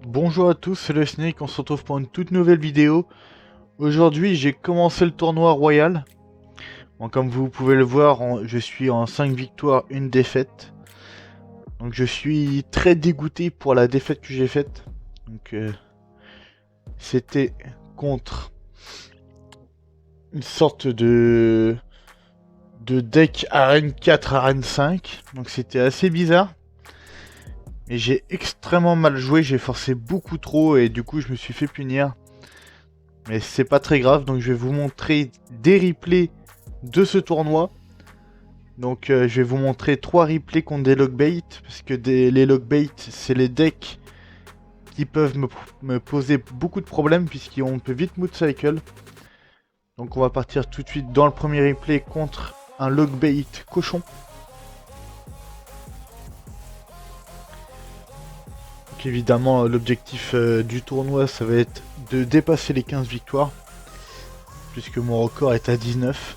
Bonjour à tous, c'est le Snake, on se retrouve pour une toute nouvelle vidéo. Aujourd'hui j'ai commencé le tournoi royal. Bon, comme vous pouvez le voir, je suis en 5 victoires, une défaite. Donc je suis très dégoûté pour la défaite que j'ai faite. Donc c'était contre une sorte de deck arène 4, arène 5. Donc c'était assez bizarre. Mais j'ai extrêmement mal joué, j'ai forcé beaucoup trop et du coup je me suis fait punir. Mais c'est pas très grave, donc je vais vous montrer des replays de ce tournoi. Donc je vais vous montrer 3 replays contre des logbait, parce que les logbait c'est les decks qui peuvent me poser beaucoup de problèmes puisqu'on peut vite mood cycle. Donc on va partir tout de suite dans le premier replay contre un logbait cochon. Donc évidemment l'objectif du tournoi ça va être de dépasser les 15 victoires, puisque mon record est à 19.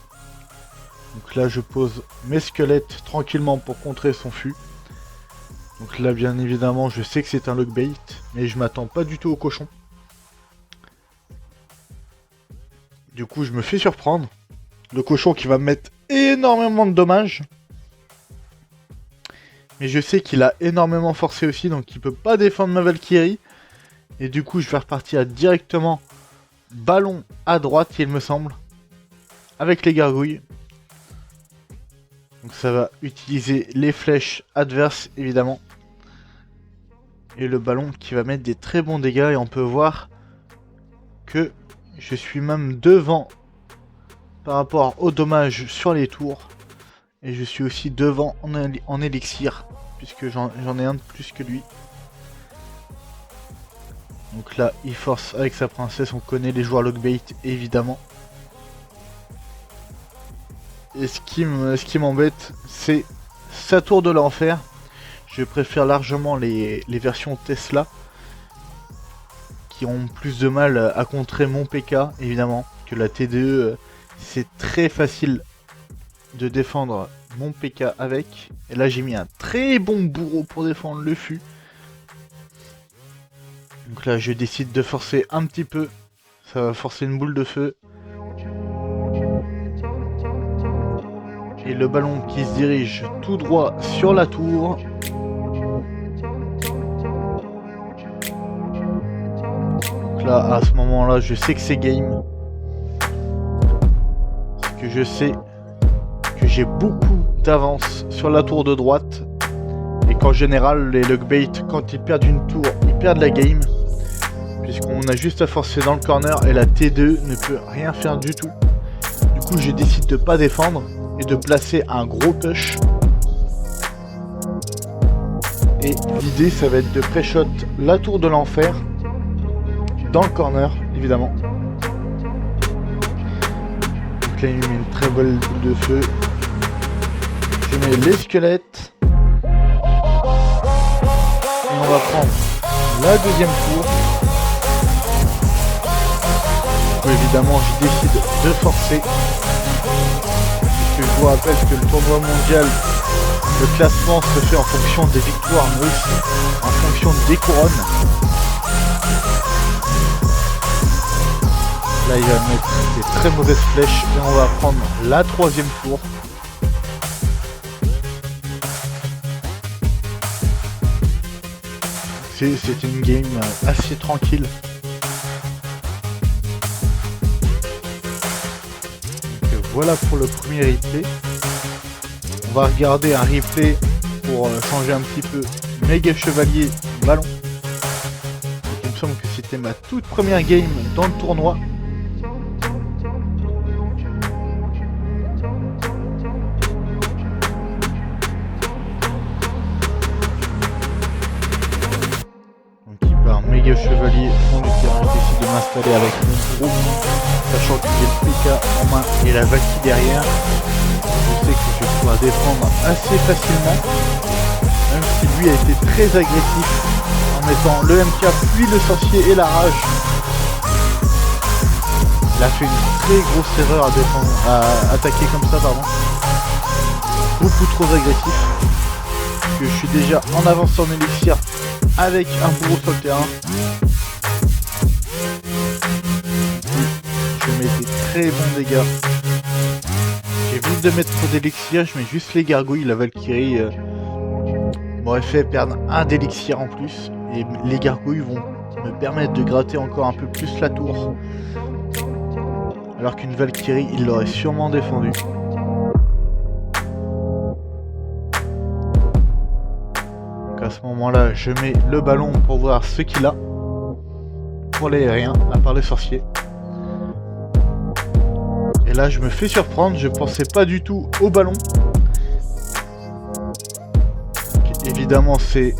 Donc là je pose mes squelettes tranquillement pour contrer son fût. Donc là bien évidemment je sais que c'est un logbait, mais je m'attends pas du tout au cochon. Du coup je me fais surprendre. Le cochon qui va me mettre énormément de dommages. Mais je sais qu'il a énormément forcé aussi, donc il peut pas défendre ma Valkyrie. Et du coup je vais repartir directement ballon à droite il me semble. Avec les gargouilles. Donc ça va utiliser les flèches adverses évidemment. Et le ballon qui va mettre des très bons dégâts. Et on peut voir que je suis même devant par rapport aux dommages sur les tours. Et je suis aussi devant en élixir, puisque j'en ai un de plus que lui. Donc là il force avec sa princesse, on connaît les joueurs logbait évidemment. Et ce qui m'embête, c'est sa tour de l'enfer. Je préfère largement les versions Tesla, qui ont plus de mal à contrer mon PK, évidemment, que la T2. C'est très facile de défendre mon PK avec. Et là, j'ai mis un très bon bourreau pour défendre le fût. Donc là, je décide de forcer un petit peu. Ça va forcer une boule de feu. Et le ballon qui se dirige tout droit sur la tour. Donc là, à ce moment-là, je sais que c'est game. Parce que je sais que j'ai beaucoup d'avance sur la tour de droite. Et qu'en général, les logbait, quand ils perdent une tour, ils perdent la game. Puisqu'on a juste à forcer dans le corner et la T2 ne peut rien faire du tout. Du coup, je décide de pas défendre et de placer un gros push. Et l'idée ça va être de pré-shot la tour de l'enfer dans le corner évidemment. Donc là il met une très belle boule de feu. Je mets les squelettes. Et on va prendre la deuxième tour. Donc évidemment je décide de forcer. Je vous rappelle que le tournoi mondial, le classement se fait en fonction des victoires, mais aussi en fonction des couronnes. Là il va mettre des très mauvaises flèches et on va prendre la troisième tour. C'est une game assez tranquille. Voilà pour le premier replay. On va regarder un replay pour changer un petit peu. Méga chevalier ballon. Donc, il me semble que c'était ma toute première game dans le tournoi. Donc il part méga chevalier fond du terrain. Je décide de m'installer avec mon gros, sachant que j'ai le PK en main et la Valkyrie derrière. Je sais que je vais pouvoir défendre assez facilement, même si lui a été très agressif en mettant le MK puis le sorcier et la rage. Il a fait une très grosse erreur à attaquer comme ça, pardon. Beaucoup trop agressif. Que je suis déjà en avance en élixir avec un bourreau sur le terrain. Je mets des très bons dégâts. J'évite de mettre trop d'élixir, je mets juste les gargouilles. La Valkyrie m'aurait fait perdre un d'élixir en plus. Et les gargouilles vont me permettre de gratter encore un peu plus la tour. Alors qu'une Valkyrie, il l'aurait sûrement défendu. Donc à ce moment-là, je mets le ballon pour voir ce qu'il a. Pour l'aérien, à part les sorciers. Et là, je me fais surprendre, je pensais pas du tout au ballon. Évidemment, c'est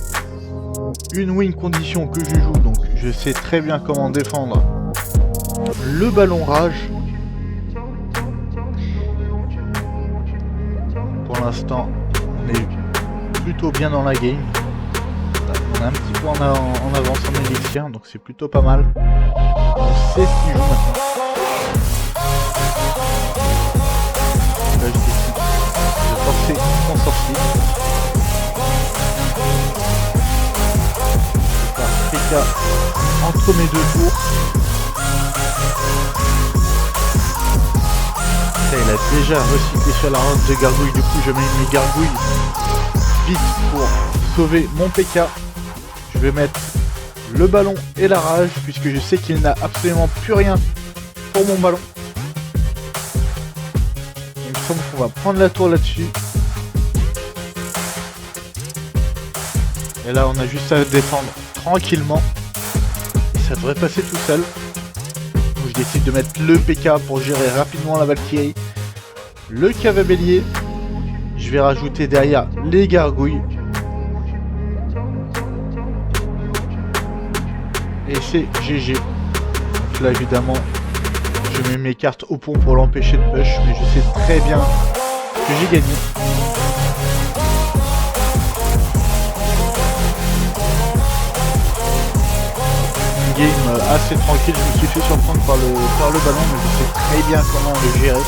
une win condition que je joue, donc je sais très bien comment défendre le ballon rage. Pour l'instant, on est plutôt bien dans la game. On est un petit peu en avance en élixir, donc c'est plutôt pas mal. On sait ce qu'il joue maintenant. Là, je décide de forcer mon sorcier. Je vais faire PK entre mes deux tours. Ça, il a déjà recyclé sur la route de gargouille. Du coup, je mets mes gargouilles vite pour sauver mon PK. Je vais mettre le ballon et la rage, puisque je sais qu'il n'a absolument plus rien pour mon ballon. Il me semble qu'on va prendre la tour là-dessus. Et là, on a juste à défendre tranquillement. Ça devrait passer tout seul. Donc, je décide de mettre le PK pour gérer rapidement la Valkyrie. Le cavabellier. Je vais rajouter derrière les gargouilles. Et c'est GG. Donc là, évidemment, je mets mes cartes au pont pour l'empêcher de push, mais je sais très bien que j'ai gagné. Une game assez tranquille, je me suis fait surprendre par le ballon, mais je sais très bien comment le gérer.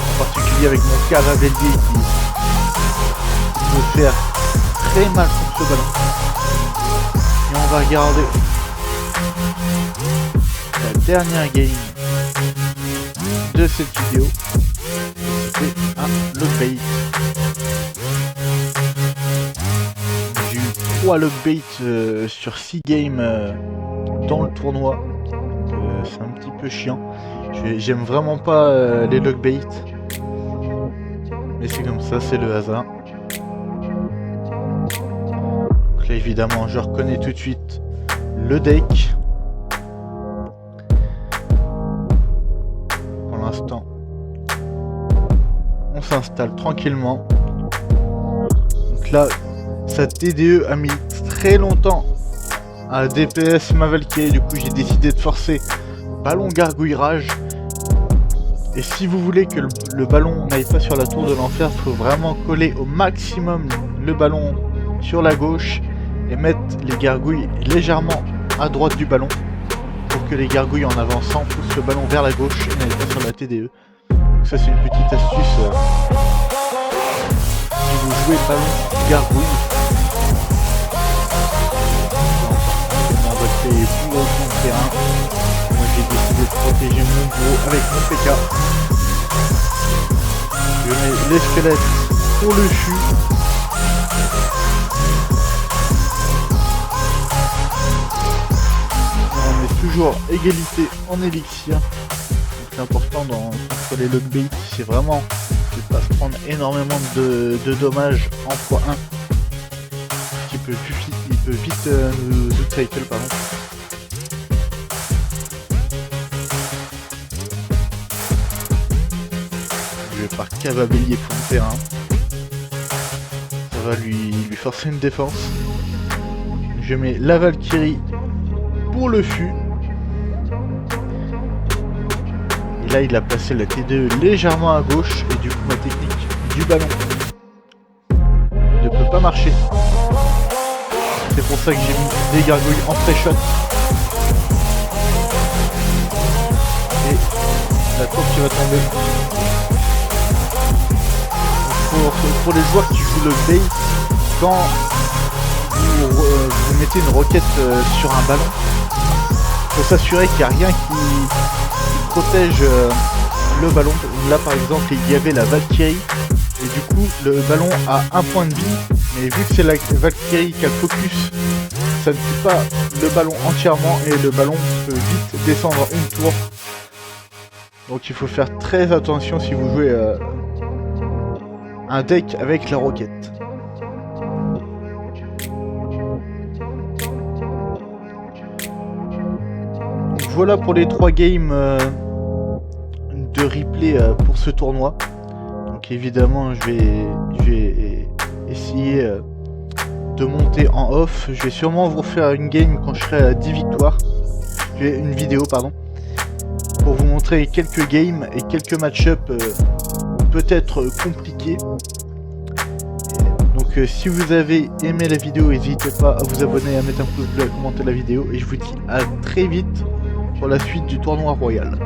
En particulier avec mon cavabellier qui me fait très mal contre ce ballon. Et on va regarder la dernière game de cette vidéo. C'était un lockbait. J'ai eu 3 lockbaits sur 6 games dans le tournoi. Donc c'est un petit peu chiant. J'aime vraiment pas les lockbaits. Mais c'est comme ça, c'est le hasard. Donc là évidemment je reconnais tout de suite le deck. Pour l'instant on s'installe tranquillement. Donc là sa TDE a mis très longtemps à DPS ma Valkyrie, du coup j'ai décidé de forcer ballon gargouille rage. Et si vous voulez que le ballon n'aille pas sur la tour de l'enfer, il faut vraiment coller au maximum le ballon sur la gauche et mettre les gargouilles légèrement à droite du ballon pour que les gargouilles en avançant poussent le ballon vers la gauche et n'aillent pas sur la TDE. Donc ça c'est une petite astuce. Si vous jouez ballon gargouille, on va créer tout au fond de terrain. Moi j'ai décidé de protéger mon gros avec mon PK. Je mets les squelettes pour le chut. On est toujours égalité en élixir. Donc l'important contre les lockbaits, c'est vraiment de ne pas se prendre énormément de dommages en x1. Il peut vite nous cycle, pardon. Je vais par cavabellier pour le terrain. Ça va lui forcer une défense. Je mets la Valkyrie pour le fût. Et là il a placé la T2 légèrement à gauche. Et du coup ma technique du ballon ne peut pas marcher. C'est pour ça que j'ai mis des gargouilles en pré-shot. Et la tour qui va tomber. Pour les joueurs qui jouent le bait, quand vous vous mettez une roquette sur un ballon, il faut s'assurer qu'il n'y a rien qui protège le ballon. Là par exemple il y avait la Valkyrie et du coup le ballon a un point de vie, mais vu que c'est la Valkyrie qui a le focus, ça ne tue pas le ballon entièrement et le ballon peut vite descendre une tour. Donc il faut faire très attention si vous jouez un deck avec la roquette. Donc voilà pour les 3 games de replay pour ce tournoi. Donc évidemment je vais essayer de monter en off. Je vais sûrement vous refaire une game quand je serai à 10 victoires. Une vidéo pardon. Pour vous montrer quelques games et quelques match-up peut-être compliqués. Donc si vous avez aimé la vidéo, n'hésitez pas à vous abonner, à mettre un pouce bleu, à commenter la vidéo. Et je vous dis à très vite pour la suite du tournoi royal.